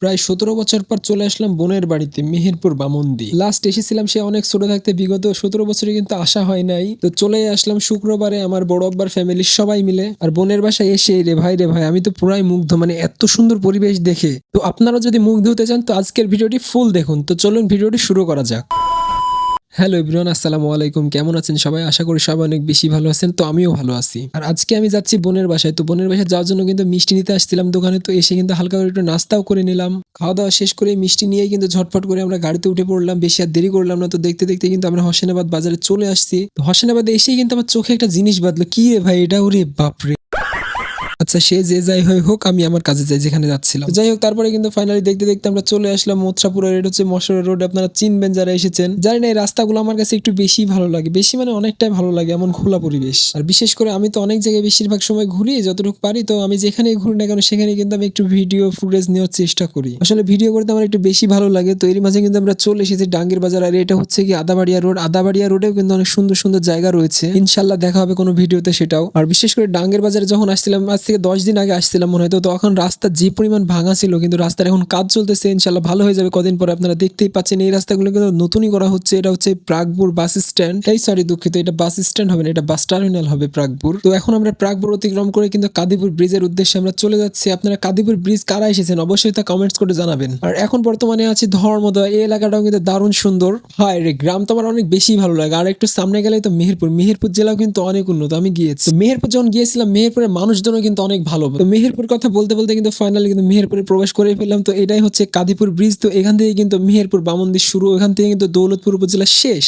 প্রায় 17 বছর পর চলে আসলাম বোনের বাড়িতে মেহেরপুর বামন্দি। লাস্ট এসেছিলাম সে অনেক ছোট থাকতে, বিগত 17 বছরে কিন্তু আসা হয় নাই। তো চলে আসলাম শুক্রবারে আমার বড় আব্বার ফ্যামিলির সবাই মিলে। আর বোনের বাসায় এসে রে ভাই আমি তো পুরাই মুগ্ধ, মানে এত সুন্দর পরিবেশ দেখে। তো আপনারা যদি মুগ্ধ হতে চান তো আজকের ভিডিওটি ফুল দেখুন। তো চলুন ভিডিওটি শুরু করা যাক। হ্যালো এভরিওয়ান, আসসালামু আলাইকুম। কেমন আছেন সবাই? আশা করি সবাই অনেক বেশি ভালো আছেন। তো আমিও ভালো আছি। আর আজকে আমি যাচ্ছি বোনের বাসায়। তো বোনের বাসায় যাওয়ার জন্য কিন্তু মিষ্টি নিতে আসছিলাম দোকানে। তো এসে কিন্তু হালকা করে একটু নাস্তাও করে নিলাম। খাওয়া দাওয়া শেষ করে মিষ্টি নিয়েই কিন্তু ঝটফট করে আমরা গাড়িতে উঠে পড়লাম। বেশি আর দেরি করলাম না। তো দেখতে দেখতে কিন্তু আমরা হোসেনাবাদ বাজারে চলে আসছি। তো হোসেনাবাদে এসেই কিন্তু আমার চোখে একটা জিনিস বাঁধলো। কি রে ভাই এটা? ওরে বাপরে! আচ্ছা, সে যে যাই হোক আমি আমার কাজে যাই যেখানে যাচ্ছিলাম। যাই হোক, তারপরে কিন্তু ফাইনালি দেখতে দেখতে আমরা চলে আসলাম মোত্রাপুরের। এটা হচ্ছে মশার রোড, আপনারা চিনবেন যারা এসেছেন। জানি না, এই রাস্তাগুলো আমার কাছে একটু বেশি ভালো লাগে, বেশি মানে অনেকটাই ভালো লাগে, এমন খোলা পরিবেশ। আর বিশেষ করে আমি তো অনেক জায়গায় বেশিরভাগ সময় ঘুরি যতটুকু পারি। তো আমি যেখানেই ঘুরি না কেন সেখানে কিন্তু আমি একটু ভিডিও ফুটেজ নেওয়ার চেষ্টা করি। আসলে ভিডিও করতে আমার একটু বেশি ভালো লাগে। তো এর মাঝে কিন্তু আমরা চলে এসেছি ডাঙ্গের বাজার। আর এটা হচ্ছে কি আদাবাড়িয়া রোড। আদাবাড়িয়া রোডেও কিন্তু অনেক সুন্দর সুন্দর জায়গা রয়েছে। ইনশাল্লাহ দেখা হবে কোনো ভিডিওতে সেটাও। আর বিশেষ করে ডাঙ্গের বাজারে যখন আসছিলাম, আজ থেকে 10 দিন আগে আসছিলাম মনে হয়। তো তখন রাস্তা যে পরিমাণ ভাঙা ছিল, কিন্তু রাস্তার এখন কাজ চলতেছে, ইনশাল্লাহ ভালো হয়ে যাবে কদিন পরে। আপনারা দেখতেই পাচ্ছেন এই রাস্তাগুলো কিন্তু নতুনই করা হচ্ছে। এটা হচ্ছে প্রাগপুর বাস স্ট্যান্ড। সরি দুঃখিত, এটা বাস স্ট্যান্ড হবে না, এটা বাস টার্মিনাল হবে প্রাগপুর। তো এখন আমরা প্রাগপুর অতিক্রম করে কিন্তু কাদিপুর ব্রিজের উদ্দেশ্যে আমরা চলে যাচ্ছি। আপনারা কাদিপুর ব্রিজ কারা এসেছেন অবশ্যই তা কমেন্টস করে জানাবেন। আর এখন বর্তমানে আছি ধর্মদয়। এই এলাকাটাও কিন্তু দারুণ সুন্দর। হায় রে, গ্রাম তো আমার অনেক বেশি ভালো লাগে। আর একটু সামনে গেলেই তো মেহেরপুর জেলাও কিন্তু অনেক উন্নত। আমি গিয়েছি মেহেরপুর, যখন গিয়েছিলাম মেহেরপুরের মানুষজনও কিন্তু অনেক ভালো। তো মেহেরপুর কথা বলতে বলতে কিন্তু ফাইনালি কিন্তু মেহেরপুরে প্রবেশ করে ফেললাম। তো এটাই হচ্ছে কাদিপুর ব্রিজ। তো এখান থেকে কিন্তু মেহেরপুর বামন্দি শুরু, এখান থেকে কিন্তু দৌলতপুর উপজেলা শেষ।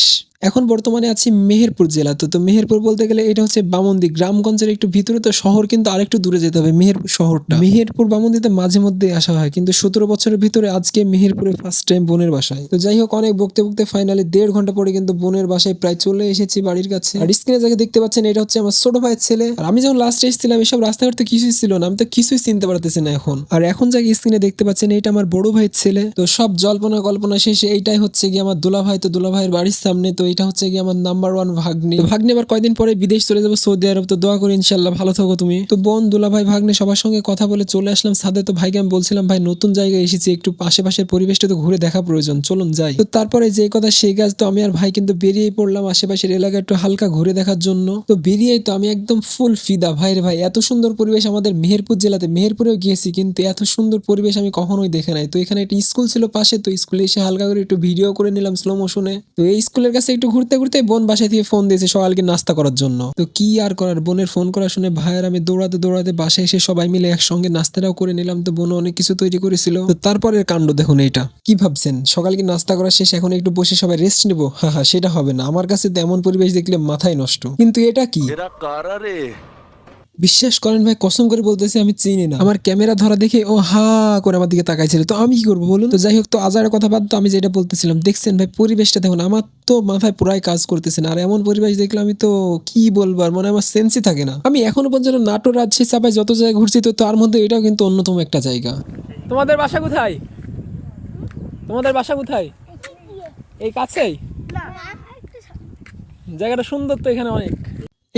এখন বর্তমানে আছি মেহেরপুর জেলা। তো মেহেরপুর বলতে গেলে এটা হচ্ছে বামন্দি গ্রামগঞ্জের একটু ভিতরে। তো শহর কিন্তু আরেকটু দূরে যেতে হবে, মেহেরপুর শহরটা। মেহেরপুর বামন্দিতে মাঝে মধ্যে আসা হয়, কিন্তু 17 বছরের ভিতরে আজকে মেহেরপুরে ফার্স্ট টাইম বোনের বাসায়। তো যাই হোক, অনেক বকতে বকতে ফাইনালি 1.5 ঘন্টা পরে কিন্তু বোনের বাসায় প্রায় চলে এসেছি বাড়ির কাছে। আর স্ক্রিনে যাকে দেখতে পাচ্ছেন এটা হচ্ছে আমার ছোট ভাইয়ের ছেলে। আর আমি যখন লাস্ট এসেছিলাম এসব রাস্তাঘাট তো কিছুই ছিল না, আমি তো কিছুই চিনতে পারতেছি না এখন। আর এখন যাকে স্ক্রিনে দেখতে পাচ্ছেন এটা আমার বড় ভাইয়ের ছেলে। তো সব জল্পনা কল্পনা শেষে এইটাই হচ্ছে কি আমার দুলা ভাই। তো দুলা ভাইয়ের বাড়ির সামনে। তো এটা হচ্ছে কি আমার নাম্বার 1 ভাগ্নি। ভাগ্নি আবার কয়দিন পরে বিদেশ চলে যাবো, সৌদি আরব। তো দোয়া করি ইনশাল্লাহ ভালো থাকো তুমি। তো বোন, দুলা ভাই, ভাগ্নি সবার সঙ্গে কথা বলে চলে আসলাম ছাদে। তো ভাইকে আমি বলছিলাম, ভাই নতুন জায়গায় এসেছি, একটু আশেপাশের পরিবেশটা তো ঘুরে দেখা প্রয়োজন, চলুন যাই। তো তারপরে যে কথা সেই কাজ। তো আমি আর ভাই কিন্তু বেরিয়ে পড়লাম আশেপাশের এলাকা একটু হালকা ঘুরে দেখার জন্য। তো বেরিয়েই তো আমি একদম ফুল ফিদা। ভাইরে ভাই, এত সুন্দর পরিবেশ আমাদের মেহেরপুর জেলাতে। মেহেরপুরেও গিয়েছি কিন্তু এত সুন্দর পরিবেশ আমি কখনোই দেখে নাই। তো এখানে একটা স্কুল ছিল পাশে। তো স্কুলে এসে হালকা করে একটু ভিডিও করে নিলাম স্লো মোশনে। তো এই স্কুলের কাছে একটু ঘুরতে ঘুরতে বোন বাসায় থেকে ফোন দিয়েছে সকালকে নাস্তা করার জন্য। তো কি আর করার, বোনের ফোন করা শুনে ভাই আর আমি দৌড়াতে দৌড়াতে বাসায় এসে সবাই মিলে একসঙ্গে নাস্তাটাও করে নিলাম। তো বোন অনেক কিছু তৈরি করেছিল। তো তারপরের কাণ্ড দেখুন এইটা। কি ভাবছেন সকালকে নাস্তা করা শেষ, এখন একটু বসে সবাই রেস্ট নেবো? হ্যাঁ, সেটা হবে না। আমার কাছে তো এমন পরিবেশ দেখলে মাথায় নষ্ট। কিন্তু এটা কি? বিশ্বাস করেন ভাই, কসম করে বলতেছি আমি চিনি না। আমার ক্যামেরা ধরা দেখে ও হা করে আমার দিকে তাকাইছিল। তো আমি কি করবো বলুন? তো যাই হোক, তো আজারের কথা বাদ। তো আমি যেটা বলতেছিলাম, দেখছেন ভাই পরিবেশটা দেখুন, আমার তো মাথায় পুরাই কাজ করতেছে না। আর এমন পরিবেশ দেখলে আমি তো কি বলবো, আর মানে আমার সেন্সই থাকে না। আমি এখনো পর্যন্ত নাটোর, রাজশাহী, চাপায় যত জায়গায় ঘুরছি, তো তার মধ্যে এটাও কিন্তু অন্যতম একটা জায়গা। তোমাদের বাসা কোথায়? তোমাদের বাসা কোথায়? এই কাছেই? জায়গাটা সুন্দর তো এখানে অনেক।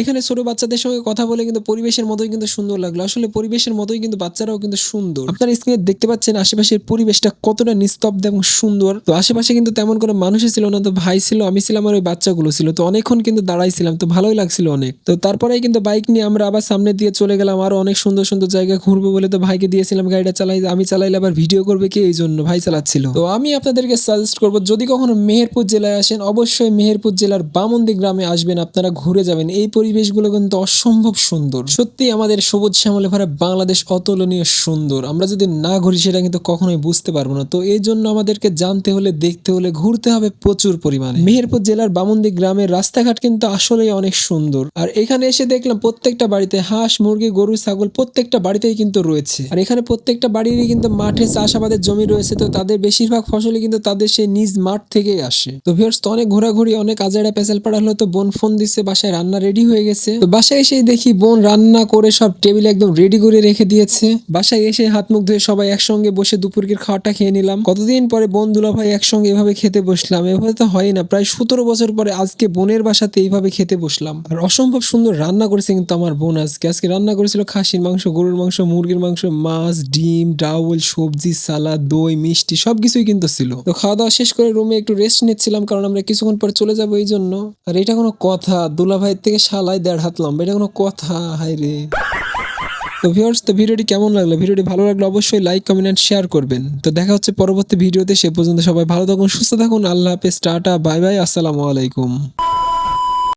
এখানে ছোট বাচ্চাদের সঙ্গে কথা বলে কিন্তু পরিবেশের মতোই কিন্তু সুন্দর লাগলো। আসলে পরিবেশের মতোই কিন্তু বাচ্চারাও কিন্তু সুন্দর। আপনারা স্ক্রিনে দেখতে পাচ্ছেন আশেপাশের পরিবেশটা কতটা নিস্তব্ধ এবং সুন্দর। তো আশেপাশে কিন্তু তেমন কোনো মানুষই ছিল না। তো ভাই ছিল, আমি ছিলাম, আর ওই বাচ্চাগুলো ছিল। তো অনেকক্ষণ কিন্তু দাঁড়াইছিলাম, তো ভালোই লাগছিল অনেক। তো তারপরেই কিন্তু বাইক নিয়ে আমরা আবার সামনে দিয়ে চলে গেলাম। আরো অনেক সুন্দর সুন্দর জায়গা ঘুরবো বলে তো ভাইকে দিয়েছিলাম গাড়িটা চালাই। আমি চালাইলে আবার ভিডিও করবে কি, এই জন্য ভাই চালাচ্ছিল। তো আমি আপনাদেরকে সাজেস্ট করবো, যদি কখনো মেহেরপুর জেলায় আসেন অবশ্যই মেহেরপুর জেলার বামন্দি গ্রামে আসবেন, আপনারা ঘুরে যাবেন। এই পরিবেশগুলো কিন্তু অসম্ভব সুন্দর। সত্যি আমাদের সবুজ শ্যামলে ভরা বাংলাদেশ অতুলনীয় সুন্দর। আমরা যদি না ঘুরি সেটা কিন্তু কখনোই বুঝতে পারবো না। তো এই জন্য আমাদেরকে জানতে হলে, দেখতে হলে ঘুরতে হবে প্রচুর পরিমাণে। মেহেরপুর জেলার বামন্দি গ্রামের রাস্তাঘাট কিন্তু আসলেই অনেক সুন্দর। আর এখানে এসে দেখলাম প্রত্যেকটা বাড়িতে হাঁস, মুরগি, গরু, ছাগল প্রত্যেকটা বাড়িতেই কিন্তু রয়েছে। আর এখানে প্রত্যেকটা বাড়িরই কিন্তু মাঠে চাষাবাদের জমি রয়েছে। তো তাদের বেশিরভাগ ফসলই কিন্তু তাদের সেই নিজ মাঠ থেকেই আসে। তো ভিউয়ার্স, তো অনেক ঘোরাঘুরি, অনেক আজাইরা পেঁচাল পাড়া হলো। তো বোন ফোন দিচ্ছে বাসায় রান্না রেডি হয়ে হয়ে গেছে। তো বাসায় এসে দেখি বোন রান্না করে সব টেবিলে একদম রেডি করে রেখে দিয়েছে। বাসায় এসে হাত মুখ ধুয়ে সবাই একসঙ্গে বসে দুপুরের খাওয়াটা খেয়ে নিলাম। কতদিন পরে বোন দুলাভাই একসঙ্গে এভাবে খেতে বসলাম, এভাবে তো হয় না। প্রায় 17 বছর পরে আজকে বোনের বাসাতে এইভাবে খেতে বসলাম। আর অসম্ভব সুন্দর রান্না করেছে কিন্তু আমার বোন। আজকে রান্না করেছিল খাসির মাংস, গরুর মাংস, মুরগির মাংস, মাছ, ডিম, ডাউল, সবজি, সালাদ, দই, মিষ্টি সবকিছুই কিন্তু ছিল। তো খাওয়া দাওয়া শেষ করে রুমে একটু রেস্ট নিচ্ছিলাম, কারণ আমরা কিছুক্ষণ পর চলে যাবো এই জন্য। আর এটা কোনো কথা, দুলাভাইয়ের থেকে শালাই 1.5 হাত লম্বা, এটা কোনো কথা? হায় রে। তো ভিউয়ার্স, তো ভিডিওটি কেমন লাগলো? ভিডিওটি ভালো লাগলে অবশ্যই লাইক, কমেন্ট এন্ড শেয়ার করবেন। তো দেখা হচ্ছে পরবর্তী ভিডিওতে। সে পর্যন্ত সবাই ভালো থাকুন, সুস্থ থাকুন। আল্লাহ হাফেজ, টাটা, বাই বাই, আসসালামু আলাইকুম।